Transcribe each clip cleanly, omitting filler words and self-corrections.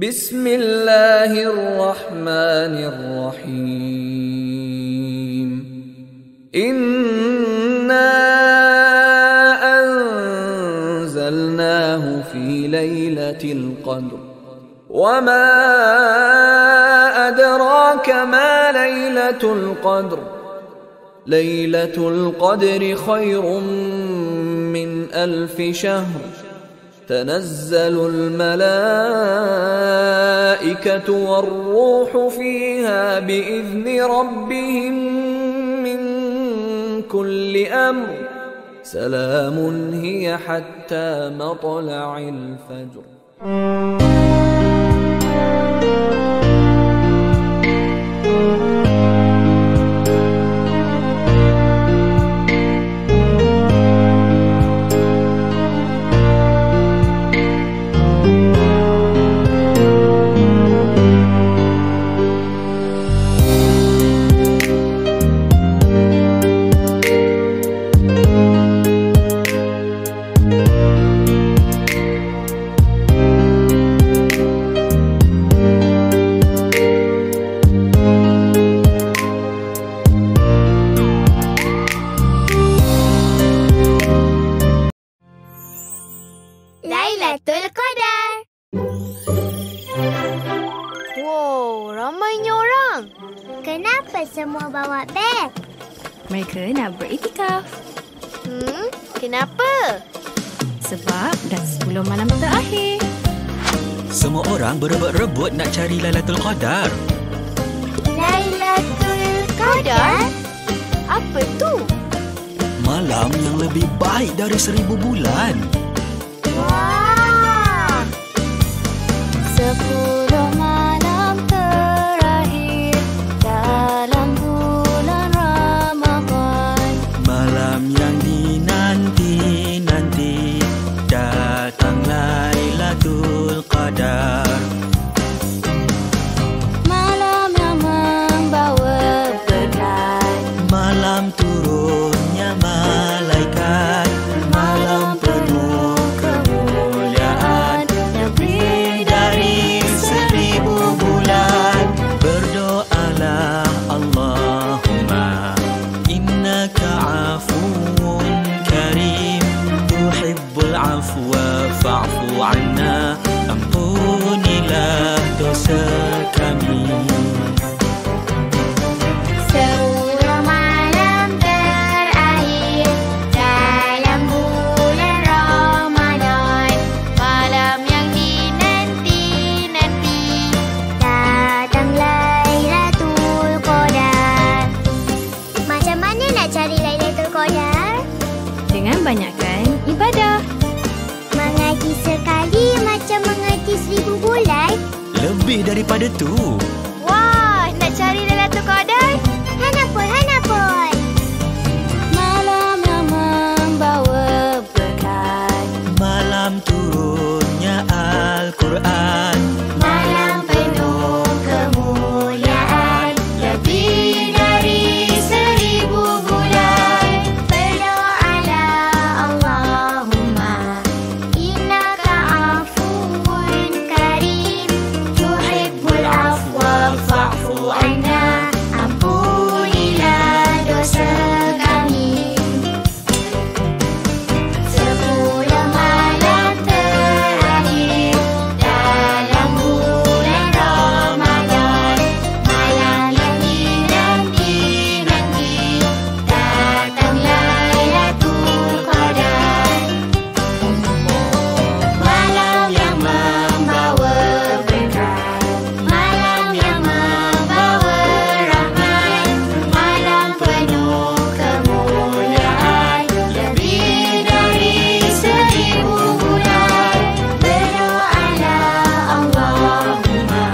Bismillahirrahmanirrahim. Inna anzalnahu fi lailatul qadr. Wa ma adraka ma lailatul qadr. Lailatul qadri khairum min alfi shahr. تنزل الملائكة والروح فيها بإذن ربهم من كل أمر سلام هي حتى مطلع الفجر. Lailatul Qadar. Wow, ramainya orang. Kenapa semua bawa beg? Mereka nak beriktikaf. Kenapa? Sebab dah 10 malam terakhir. Semua orang berebut-rebut nak cari Lailatul Qadar. Lailatul Qadar? Apa tu? Malam yang lebih baik dari 1000 bulan. Wah! 10 malam terakhir dalam bulan Ramadan. Malam yang dinanti-nanti, datang Lailatul Qadar. Malam yang membawa berkat. Malam turunnya malaikat. Malam penuh kemuliaan, lebih dari 1000 bulan. Berdoalah Allahumma innaka afuwun karim, tuhibbul afwa fa'fu anna. Ampunilah dosa kami. 10 malam terakhir dalam bulan Ramadan. Malam yang dinanti-nanti. Datang Lailatul Qadar. Macam mana nak cari Lailatul Qadar? Dengan banyakkan ibadah. Mengaji sekali macam mengaji 1000 bulan. Lebih daripada tu. Wah, nak cari Lailatul Qadar? Hanapun. Malam yang membawa berkat. Malam turunnya Al-Quran. Malam penuh kemuliaan, lebih dari 1000 bulan. Berdoalah Allahumma innaka afuwun karim, tuhibbul afwa fa'fu anna. Ampunilah dosa kami. 10 malam terakhir dalam bulan Ramadan. Malam yang dinanti-nanti, datang Lailatul Qadar. Malam yang membawa berkat. Malam yang membawa rahmat. Malam penuh kemuliaan, lebih dari 1000 bulan. Berdoalah Allahumma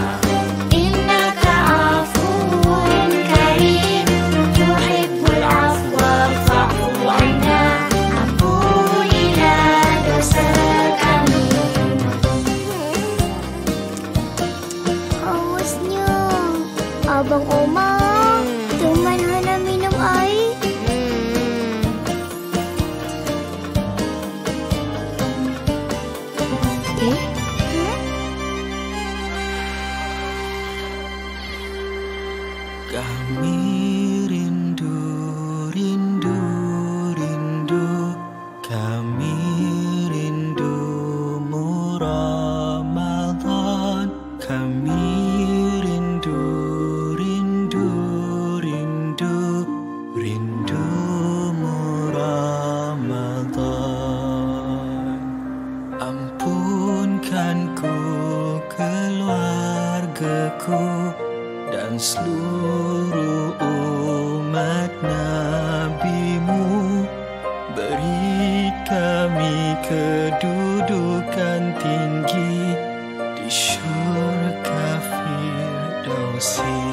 innaka afuwun karim, tuhibbul afwa fa'fu anna. Ampunilah dosa kami. Hausnya. Abang Omar, teman Hana minum air. Kami rindu, rindu, rindu. Kami rindumu Ramadan. Kami rindu, rindu, rindu. Rindumu Ramadan. Ampunkan ku, keluargaku, dan seluruh umat Nabi-Mu. Beri kami kedudukan tinggi di syurga Firdausi.